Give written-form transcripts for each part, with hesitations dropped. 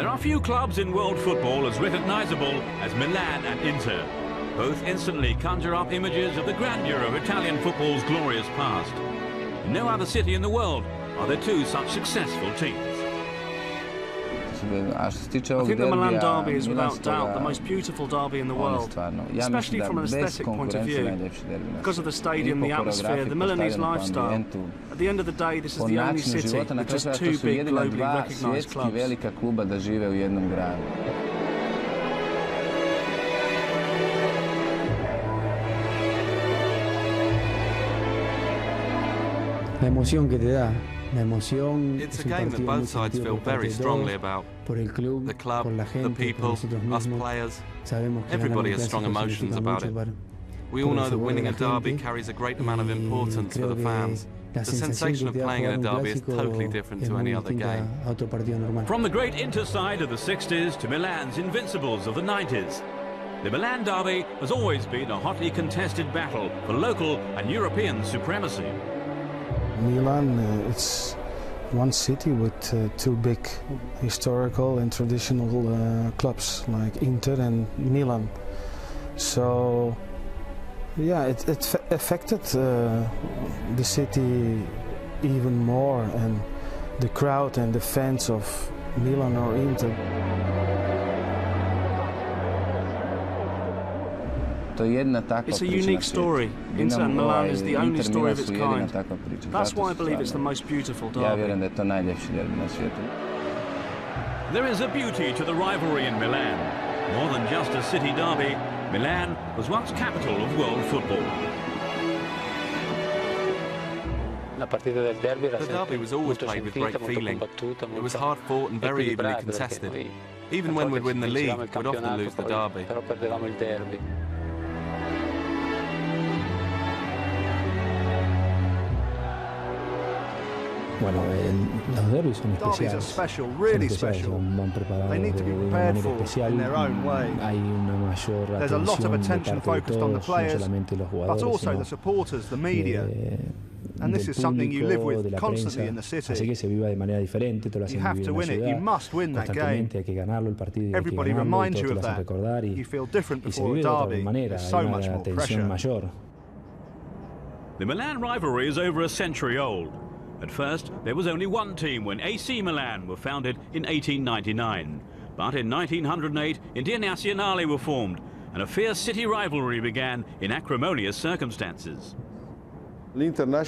There are few clubs in world football as recognisable as Milan and Inter. Both instantly conjure up images of the grandeur of Italian football's glorious past. In no other city in the world are there two such successful teams. I think the Milan Derby is without doubt the most beautiful derby in the world, especially from an aesthetic point of view. Because of the stadium, the atmosphere, the Milanese lifestyle. At the end of the day, this is the only city with just two big globally recognised clubs. It's a game that both sides feel very strongly about. The club, the people, us players. Everybody has strong emotions about it. We all know that winning a derby carries a great amount of importance for the fans. The sensation of playing in a derby is totally different to any other game. From the great Inter side of the 60s to Milan's invincibles of the 90s, the Milan Derby has always been a hotly contested battle for local and European supremacy. Milan, it's one city with two big historical and traditional clubs like Inter and Milan. So, yeah, it affected the city even more, and the crowd and the fans of Milan or Inter. It's a unique story. Inter and Milan is the only story of its kind. That's why I believe it's the most beautiful derby. There is a beauty to the rivalry in Milan. More than just a city derby, Milan was once capital of world football. The derby was always played with great feeling. It was hard fought and very evenly contested. Even when we'd win the league, we'd often lose the derby. Derbies are special, really special. They need to be prepared for in their own way. There's a lot of attention focused on the players, but also the supporters, the media. And this is something you live with constantly in the city. You have to win it, you must win that game. Everybody reminds you of that. You feel different before a derby, there's so much more pressure. The Milan rivalry is over a century old. At first, there was only one team when AC Milan were founded in 1899. But in 1908, Internazionale were formed, and a fierce city rivalry began in acrimonious circumstances. Inter were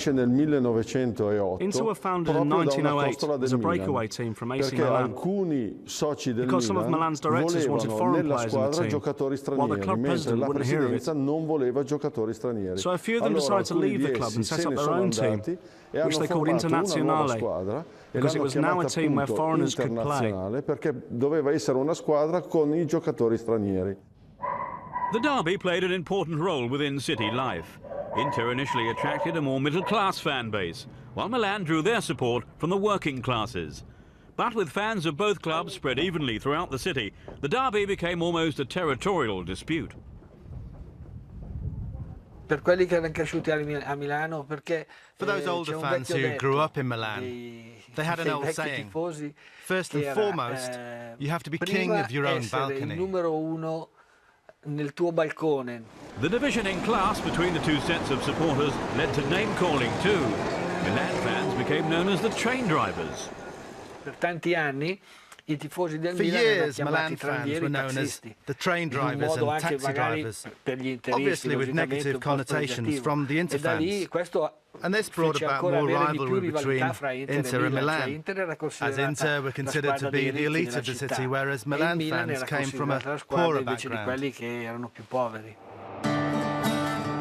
founded in 1908 as a breakaway team from AC Milan, because some of Milan's directors wanted foreign players in the team, while the club president wouldn't hear of it. So a few of them decided to leave the club and set up their own team, which they called Internazionale, because it was now a team where foreigners could play. The derby played an important role within city life. Inter initially attracted a more middle-class fan base, while Milan drew their support from the working classes. But with fans of both clubs spread evenly throughout the city, the derby became almost a territorial dispute. For those older fans who grew up in Milan, they had an old saying, first and foremost, you have to be king of your own balcony. The division in class between the two sets of supporters led to name-calling too. Milan fans became known as the train drivers. For years, Milan fans were known as the train drivers and taxi drivers, obviously with negative connotations from the Inter fans. And this brought about more rivalry between Inter and Milan, as Inter were considered to be the elite of the city, whereas Milan fans came from a poorer background.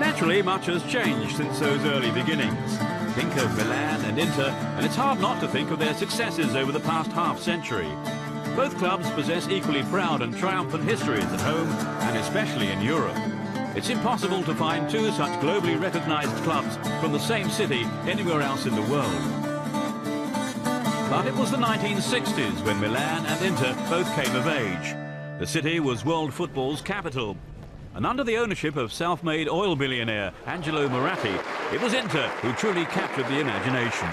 Naturally, much has changed since those early beginnings. Think of Milan and Inter, and it's hard not to think of their successes over the past half-century. Both clubs possess equally proud and triumphant histories at home, and especially in Europe. It's impossible to find two such globally recognized clubs from the same city anywhere else in the world. But it was the 1960s when Milan and Inter both came of age. The city was world football's capital. And under the ownership of self-made oil billionaire Angelo Moratti, it was Inter who truly captured the imagination.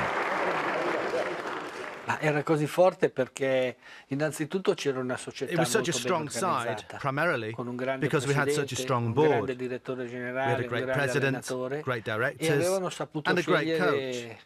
Era così forte perché innanzitutto c'era una società It was such a molto strong ben side, organizzata, primarily con un grande because we had such a presidente, strong un board. grande direttore We had generale, a un great grande president, allenatore, great e directors, avevano saputo and a great scegliere coach.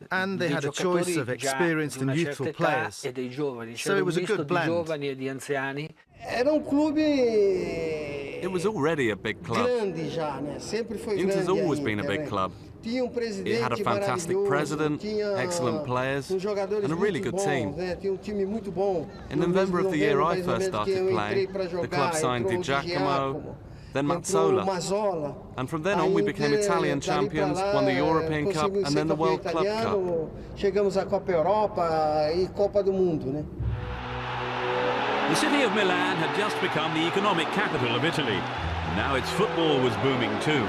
And they dei had a choice giocatori of già experienced di una and certa youthful età players. e dei giovani, So c'era it un was a misto good di blend. giovani e di anziani. Era un clube It was already a big club. grande già, né? Sempre foi Inter's grande always a been a Inter, big né? club. Tinha It had a fantastic maravilhoso, president, tinha excellent players, jogadores and a really muito good bons, team. né? Tinha time muito bom. In No mês November de of the year novembro, I mais ou first menos, que started eu entrei playing, pra the jogar, club signed entrou Di Giacomo, then entrou Mazzola. Mazzola. And from then on we became Italian champions, won the European Cup and then the World Club Cup. Chegamos à Copa Europa e Copa do Mundo, né? The city of Milan had just become the economic capital of Italy. Now its football was booming too.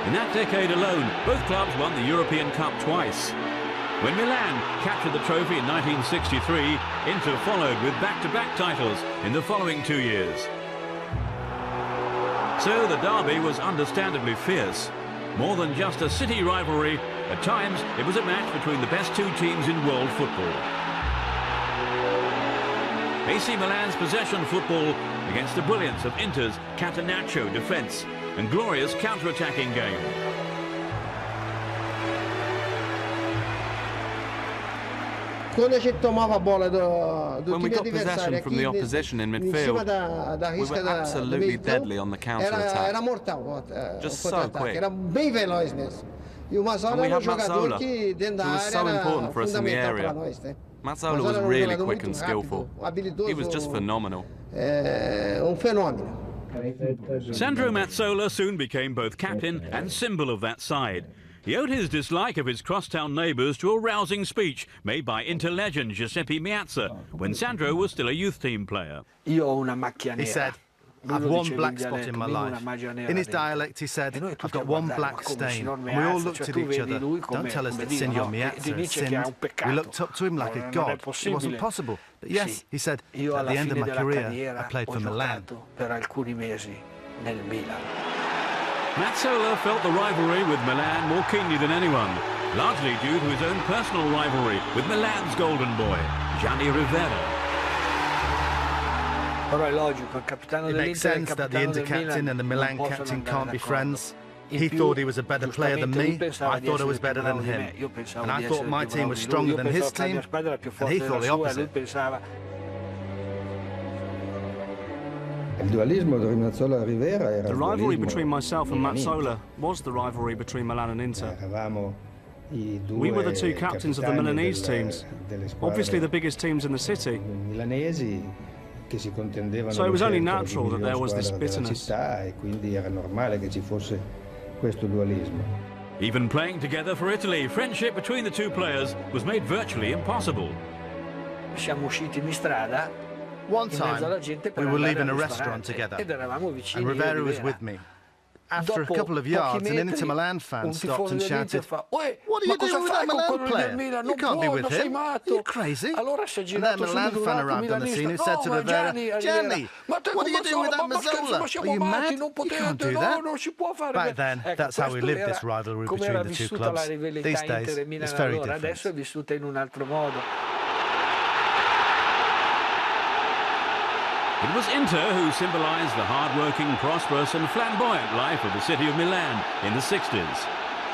In that decade alone, both clubs won the European Cup twice. When Milan captured the trophy in 1963, Inter followed with back-to-back titles in the following 2 years. So the derby was understandably fierce. More than just a city rivalry, at times it was a match between the best two teams in world football. AC Milan's possession football against the brilliance of Inter's catenaccio defence and glorious counter-attacking game. Quando a gente tomava a bola do When we time got possession adversário from the opposition in midfield, da we risca were do absolutely meio deadly campo, on the counter-attack. era mortal Just o so contra-ataque, quick. era bem veloz mesmo. E o And Mazzola we era had jogador Mazzola, que dentro da who was área so era important for us in the fundamental area. para nós, né? Mazzola was era really jogador quick muito and skillful. rápido, habilidoso, He was just phenomenal. fenômeno. Sandro Mazzola soon became both captain and symbol of that side. He owed his dislike of his crosstown neighbours to a rousing speech made by Inter legend Giuseppe Meazza when Sandro was still a youth team player. Io ho una macchia He nera. said, I've one black spot in my life. In his dialect, he said, I've got one black stain. And we all looked at each other. Don't tell us that Signor Meazza has sinned. We looked up to him like a god. It wasn't possible. But yes, he said, at the end of my career, I played for Milan. Per alcuni mesi nel Milan. Mazzola felt the rivalry with Milan more keenly than anyone, largely due to his own personal rivalry with Milan's golden boy, Gianni Rivera. Però è logico, il capitano It makes dell'Inter e il sense that the capitano Inter del Milan captain and the non Milan possono captain andare can't be d'accordo. friends. In He più, thought he was a better player than giustamente, lui me. pensava I di thought I essere was più better than bravo di him. me. Io pensavo And I di thought essere my più team bravo was di lui. stronger Io than pensavo his che la mia team. squadra era più And forte he della thought the sua, e lui opposite. pensava Il dualismo tra Mazzola e Rivera era The il rivalry dualismo between myself and milanese. Mazzola was the rivalry between Milan and Inter. Eravamo i due We were the two captains of the capitani Milanese teams, delle squadre obviously the biggest teams in the city. milanesi che si contendevano So it was only per natural that there was this squadra della bitterness. città, e quindi era normale che ci fosse questo dualismo. Even playing together for Italy, friendship between the two players was made virtually impossible. siamo usciti in strada One in mezzo alla time, gente per we were andare leaving al a restaurant ristorante together, ed eravamo vicini and io e Rivera was Rivera. with me. After a Dopo couple of pochi yards, an metri, Inter Milan fan un stopped tifoso and dell'Inter shouted, fa, "What are ma you cosa doing with fai that con Milan quello del player? Milan? You Non can't be puoi, with non sei him. matto." Are you crazy?" Allora si è And girato that Milan subito un fan altro arrived on the scene who milanista. said No, to ma Rivera, Gianni, "Ma what are you doing with that Mazzola? Ma Are siamo you matti, mad? non You can't potete, do no, that." non si può fare. Back then, Ecco, that's how we questo lived era this rivalry come between era the two vissuta la clubs. rivalità These days, Inter e Milan it's very allora, different. adesso è vissuta in un altro modo. It was Inter who symbolised the hard-working, prosperous and flamboyant life of the city of Milan in the 60s.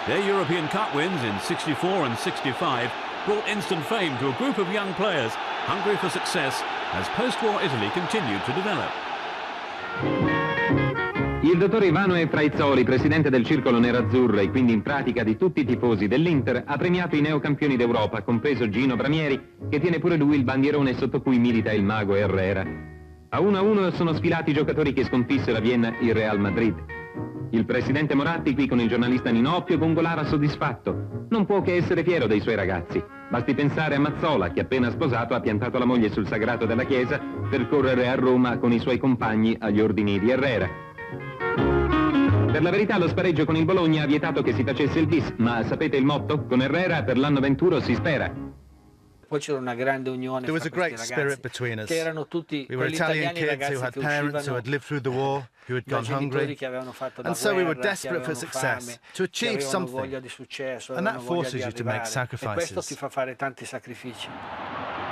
Their European Cup wins in 64 and 65 brought instant fame to a group of young players hungry for success as post-war Italy continued to develop. Il dottor Ivano Efraizzoli, presidente del Circolo Nerazzurro e quindi in pratica di tutti i tifosi dell'Inter, ha premiato i neocampioni d'Europa, compreso Gino Bramieri, che tiene pure lui il bandierone sotto cui milita il mago Herrera. A 1-1 sono sfilati i giocatori che sconfissero a Vienna il Real Madrid. Il presidente Moratti qui con il giornalista Ninoppio gongolava soddisfatto. Non può che essere fiero dei suoi ragazzi. Basti pensare a Mazzola, che appena sposato ha piantato la moglie sul sagrato della chiesa per correre a Roma con i suoi compagni agli ordini di Herrera. Per la verità lo spareggio con il Bologna ha vietato che si facesse il bis, ma sapete il motto? Con Herrera per l'anno venturo si spera. There was a great spirit between us. We were Italian kids who had parents who had lived through the war, who had gone hungry, and so we were desperate for success, to achieve something, and that forces you to make sacrifices.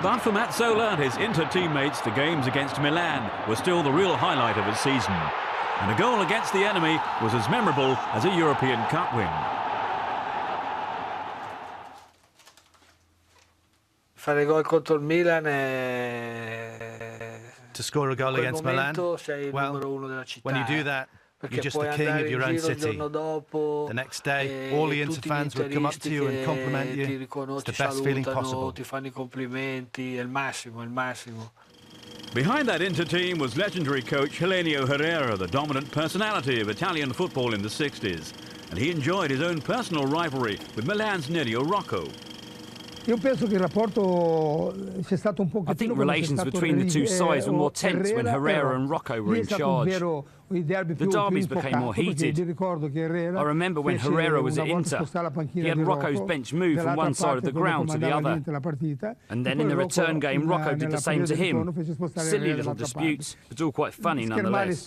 But for Mazzola and his Inter teammates, the games against Milan were still the real highlight of his season. And a goal against the enemy was as memorable as a European Cup win. Fare gol contro il Milan to score a goal against Milan, well, when you do that, you're just the king of your own city. The next day, all the Inter fans would come up to you and compliment you. It's the best feeling possible. Ti fanno I complimenti, è il massimo, è il massimo. Behind that Inter team was legendary coach Helenio Herrera, the dominant personality of Italian football in the 60s. And he enjoyed his own personal rivalry with Milan's Nerio Rocco. I think relations between the two sides were more tense when Herrera and Rocco were in charge. The derbies became more heated. I remember when Herrera was at Inter, he had Rocco's bench moved from one side of the ground to the other. And then in the return game, Rocco did the same to him. Silly little disputes, but all quite funny nonetheless.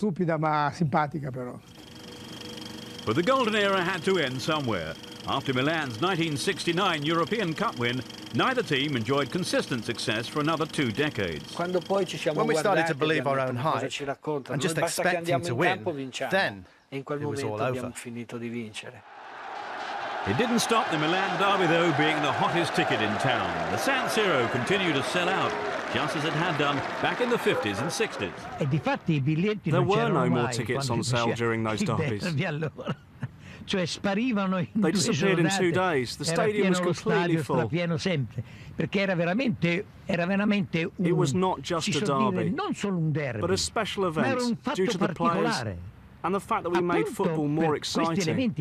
But the golden era had to end somewhere. After Milan's 1969 European Cup win, neither team enjoyed consistent success for another 2 decades. When we started to believe our own hype and just expecting to win, then it was all over. It didn't stop the Milan Derby, though, being the hottest ticket in town. The San Siro continued to sell out, just as it had done back in the 50s and 60s. There were no more tickets on sale during those derbies. They disappeared in 2 days. The stadium was completely full. It was not just a derby, but a special event due to the players and the fact that we made football more exciting.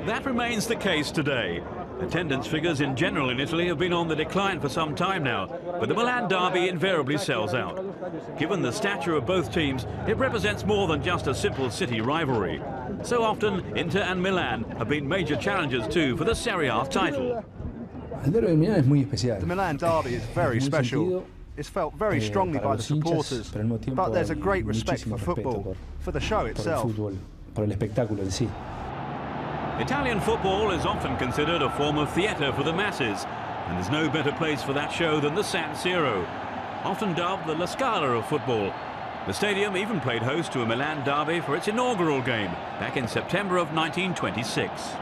That remains the case today. Attendance figures in general in Italy have been on the decline for some time now, but the Milan Derby invariably sells out. Given the stature of both teams, it represents more than just a simple city rivalry. So often, Inter and Milan have been major challengers too for the Serie A title. The Milan Derby is very special. It's felt very strongly by the supporters, but there's a great respect for football, for the show itself. Italian football is often considered a form of theatre for the masses, and there's no better place for that show than the San Siro, often dubbed the La Scala of football. The stadium even played host to a Milan Derby for its inaugural game back in September of 1926.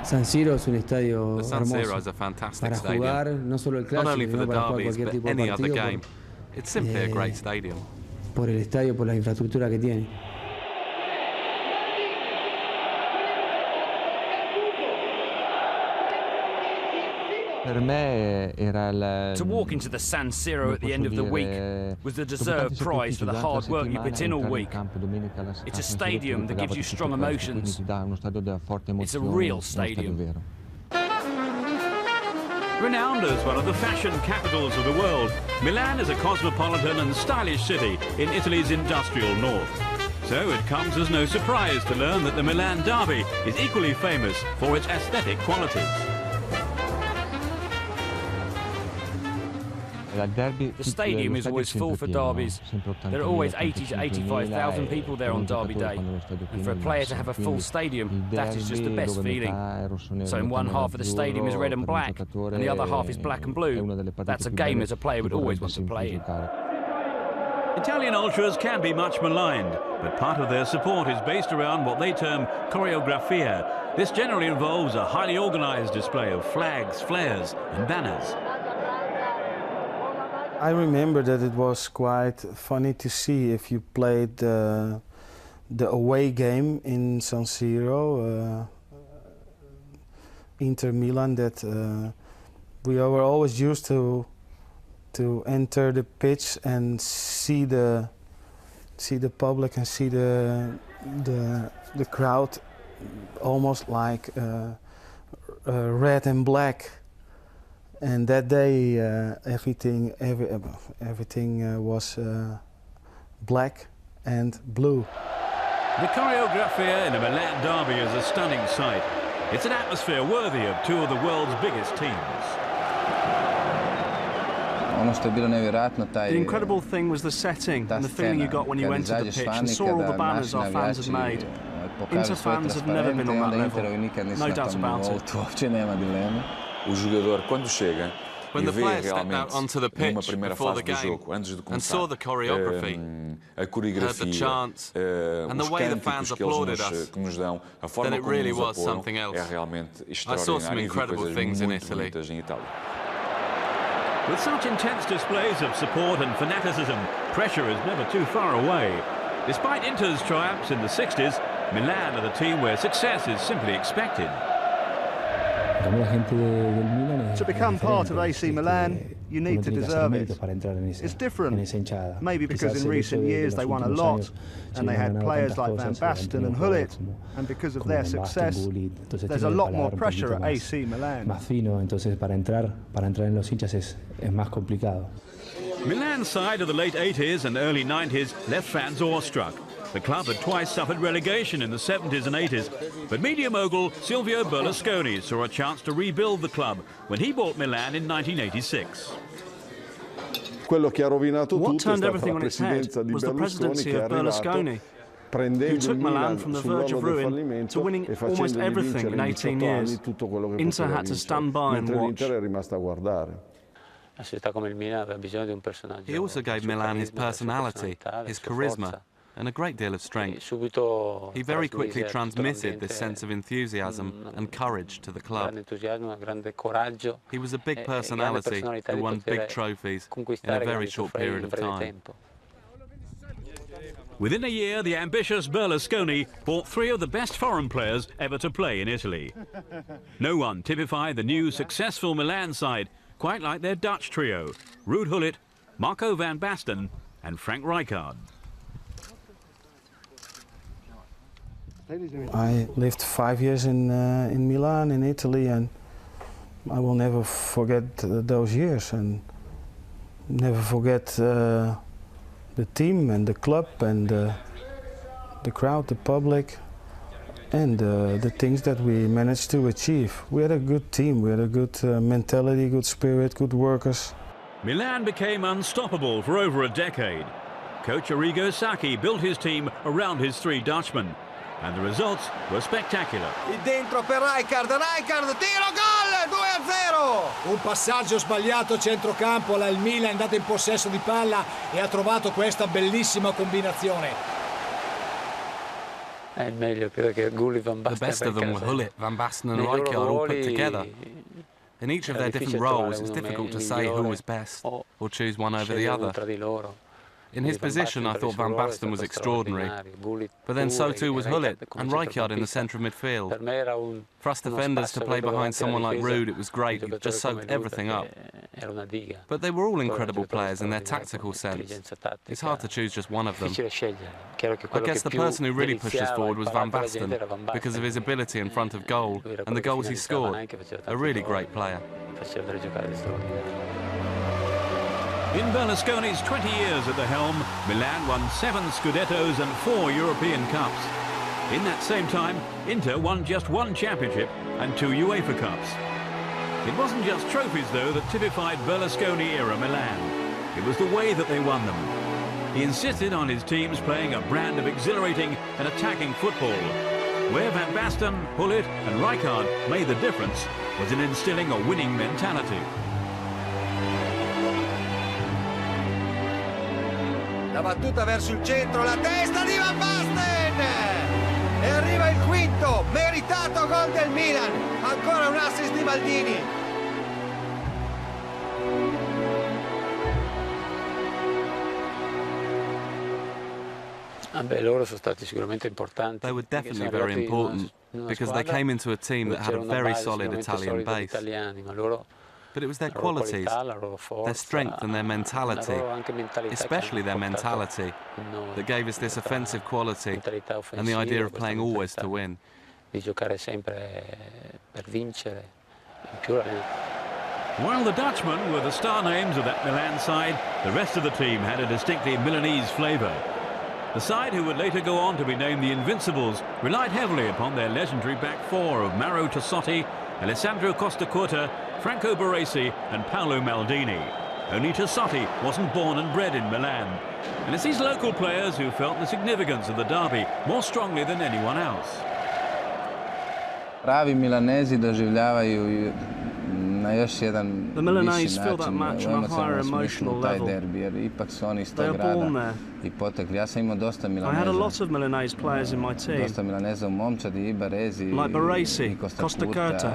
San Siro es un estadio the San Siro is a fantastic stadium, not only for the derbies but any other game. It's simply a great stadium. Por el estadio, por la infraestructura que tiene. To walk into the San Siro at the end of the week was the deserved prize for the hard work you put in all week. It's a stadium that gives you strong emotions. It's a real stadium. Renowned as one of the fashion capitals of the world, Milan is a cosmopolitan and stylish city in Italy's industrial north. So it comes as no surprise to learn that the Milan Derby is equally famous for its aesthetic qualities. The stadium is always full for derbies. There are always 80 to 85,000 people there on Derby Day. And for a player to have a full stadium, that is just the best feeling. So in one half of the stadium is red and black, and the other half is black and blue. That's a game that a player would always want to play in. Italian ultras can be much maligned, but part of their support is based around what they term choreografia. This generally involves a highly organized display of flags, flares, and banners. I remember that it was quite funny to see if you played the away game in San Siro, Inter Milan, that we were always used to enter the pitch and see the public and see the crowd almost like red and black. And that day, everything was black and blue. The choreography in a Milan Derby is a stunning sight. It's an atmosphere worthy of two of the world's biggest teams. The incredible thing was the setting and the feeling you got when you entered the pitch and saw all the banners our fans had made. Inter fans have never been on that level, no doubt about it. When the players stepped out onto the pitch before the game and saw the choreography, heard the chants, and the way the fans applauded us, then it really was something else. I saw some incredible things in Italy. With such intense displays of support and fanaticism, pressure is never too far away. Despite Inter's triumphs in the 60s, Milan are the team where success is simply expected. To become part of AC Milan, you need to deserve it. It's different, maybe because in recent years they won a lot, and they had players like Van Basten and Gullit, and because of their success, there's a lot more pressure at AC Milan. Milan's side of the late 80s and early 90s left fans awestruck. The club had twice suffered relegation in the 70s and 80s, but media mogul Silvio Berlusconi saw a chance to rebuild the club when he bought Milan in 1986. What turned everything on its head was the presidency of Berlusconi, who took Milan from the verge of ruin to winning almost everything in 18 years. Inter had to stand by and watch. He also gave Milan his personality, his charisma, and a great deal of strength. He very quickly transmitted this sense of enthusiasm and courage to the club. He was a big personality who won big trophies in a very short period of time. Within a year, the ambitious Berlusconi bought 3 of the best foreign players ever to play in Italy. No one typified the new successful Milan side quite like their Dutch trio, Ruud Gullit, Marco van Basten and Frank Rijkaard. I lived 5 years in Milan, in Italy, and I will never forget those years, and never forget the team and the club and the crowd, the public, and the things that we managed to achieve. We had a good team, we had a good mentality, good spirit, good workers. Milan became unstoppable for over a decade. Coach Arrigo Sacchi built his team around his 3 Dutchmen, and the results were spectacular. Dentro per Rijkaard, tiro, gol, 2-0! Un passaggio sbagliato a centrocampo, là il Milan è andato in possesso di palla e ha trovato questa bellissima combinazione. È meglio, credo che Gullit, Van Basten. The best of them were Gullit, Van Basten and Rijkaard all put together. In each of their different roles, it's difficult to say who was best or choose one over the other. In his position, I thought Van Basten was extraordinary, but then so too was Gullit and Rijkaard in the centre of midfield. For us defenders to play behind someone like Ruud, it was great, it just soaked everything up. But they were all incredible players in their tactical sense. It's hard to choose just one of them. I guess the person who really pushed us forward was Van Basten, because of his ability in front of goal and the goals he scored. A really great player. In Berlusconi's 20 years at the helm, Milan won 7 Scudettos and 4 European Cups. In that same time, Inter won just 1 championship and 2 UEFA Cups. It wasn't just trophies, though, that typified Berlusconi-era Milan. It was the way that they won them. He insisted on his teams playing a brand of exhilarating and attacking football. Where Van Basten, Gullit and Rijkaard made the difference was in instilling a winning mentality. La battuta verso il centro, la testa di Van Basten! E arriva il quinto, meritato gol del Milan. Ancora un assist di Maldini. Loro sono stati sicuramente importanti. They were definitely very important because they came into a team that had a very solid Italian base. But it was their qualities, their strength and their mentality, especially their mentality, that gave us this offensive quality and the idea of playing always to win. While the Dutchmen were the star names of that Milan side, the rest of the team had a distinctly Milanese flavour. The side, who would later go on to be named the Invincibles, relied heavily upon their legendary back four of Mauro Tossotti, Alessandro Costacurta, Franco Baresi and Paolo Maldini. Only Tossotti wasn't born and bred in Milan. And it's these local players who felt the significance of the derby more strongly than anyone else. Pravi Milanesi doživljavaju na još jedan The Milanese feel that match on a higher emotional level. Ipak su oni iz tog grada I potekli. Ja sam imao dosta Milaneza. I had a lot of Milanese players in my team. Dosta Milaneza u momčadi I Baresi like Baresi, Costacurta,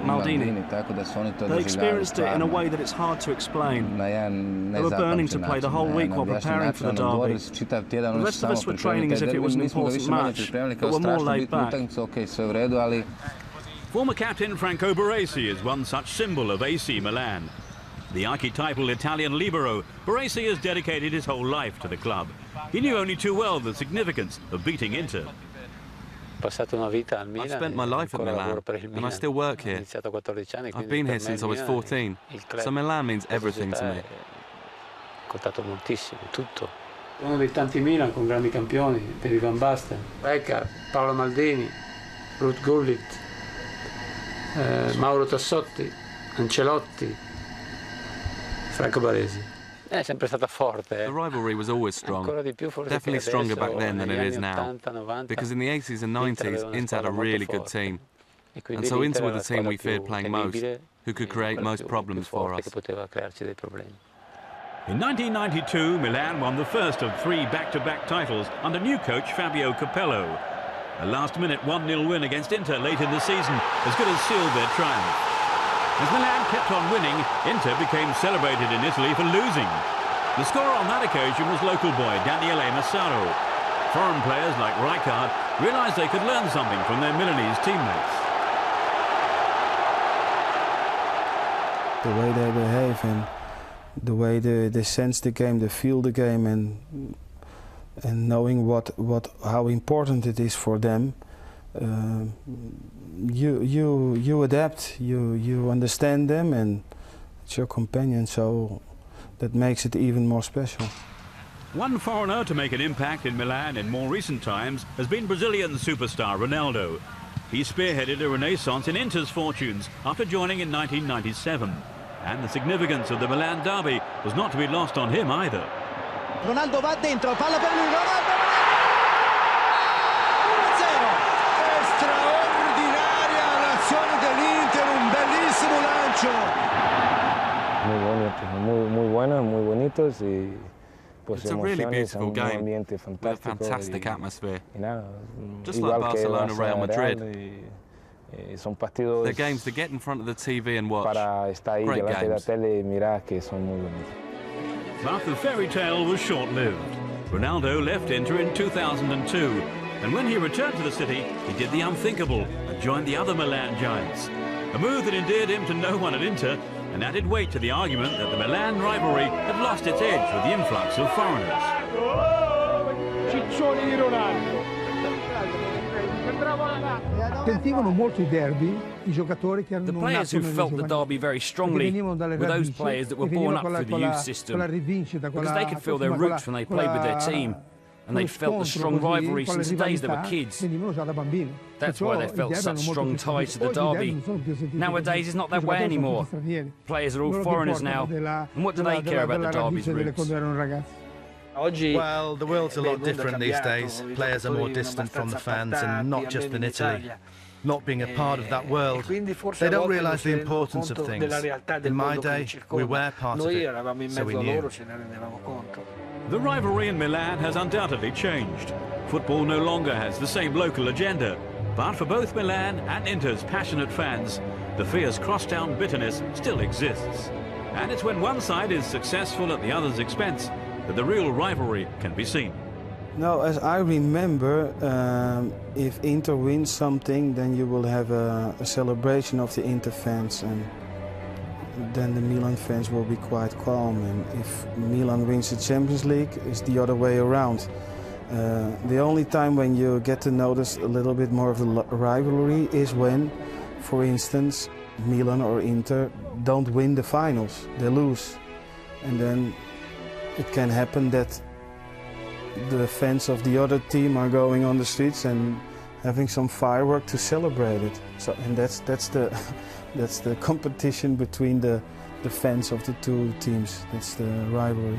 Maldini. Tako da su oni to They experienced it in a way that it's hard to explain. They were burning to play the whole week while preparing for the derby. The rest of us were training as if it was an important match, but were more laid back. Former captain Franco Baresi is one such symbol of AC Milan. The archetypal Italian libero, Baresi has dedicated his whole life to the club. He knew only too well the significance of beating Inter. I've spent my life at Milan, and I still work here. I've been here since I was 14, so Milan means everything to me. Uno dei tanti Milan con grandi campioni, Derby Van Basten, Becker, Paolo Maldini, Ruud Gullit, Mauro Tossotti, Ancelotti, Franco Baresi. The rivalry was always strong, definitely stronger back then than it is now, because in the 80s and 90s Inter had a really good team, and so Inter were the team we feared playing most, who could create most problems for us. In 1992, Milan won the first of 3 back-to-back titles under new coach Fabio Capello. A last-minute 1-0 win against Inter late in the season as good as sealed their triumph. As Milan kept on winning, Inter became celebrated in Italy for losing. The scorer on that occasion was local boy Daniele Massaro. Foreign players like Rijkaard realised they could learn something from their Milanese teammates. The way they behave and the way they sense the game, they feel the game, and knowing how important it is for them, you adapt, you understand them, and it's your companion, so that makes it even more special. One foreigner to make an impact in Milan in more recent times has been Brazilian superstar Ronaldo. He spearheaded a renaissance in Inter's fortunes after joining in 1997. And the significance of the Milan Derby was not to be lost on him either. Ronaldo va dentro, palla per lui, Ronaldo! 1-0! Straordinaria l'azione dell'Inter, un bellissimo lancio! Muy buenos, muy bonitos y It's a really beautiful game with a fantastic atmosphere. Just like Barcelona, Real Madrid. They're games to get in front of the TV and watch. Great games. But the fairy tale was short-lived. Ronaldo left Inter in 2002, and when he returned to the city, he did the unthinkable and joined the other Milan giants. A move that endeared him to no one at Inter and added weight to the argument that the Milan rivalry had lost its edge with the influx of foreigners. Ciccioni di Ronaldo. Sentivano molto I derby, I giocatori che erano The players who felt the derby very strongly were those players that were born up through the youth system, because they could feel their roots when they played with their team, and they felt the strong rivalry since the days they were kids. That's why they felt such strong ties to the derby. Nowadays it's not that way anymore. Players are all foreigners now, and what do they care about the derby's roots? Well, the world's a lot different these days. Players are more distant from the fans, and not just in Italy. Not being a part of that world, they don't realise the importance of things. In my day, we were part of it, so we knew. The rivalry in Milan has undoubtedly changed. Football no longer has the same local agenda. But for both Milan and Inter's passionate fans, the fierce crosstown bitterness still exists. And it's when one side is successful at the other's expense that the real rivalry can be seen. No, as I remember, if Inter wins something, then you will have a celebration of the Inter fans, and then the Milan fans will be quite calm. And if Milan wins the Champions League, it's the other way around. The only time when you get to notice a little bit more of the rivalry is when, for instance, Milan or Inter don't win the finals, they lose. And then it can happen that the fans of the other team are going on the streets and having some firework to celebrate it. So, and that's the competition between the fans of the two teams. That's the rivalry.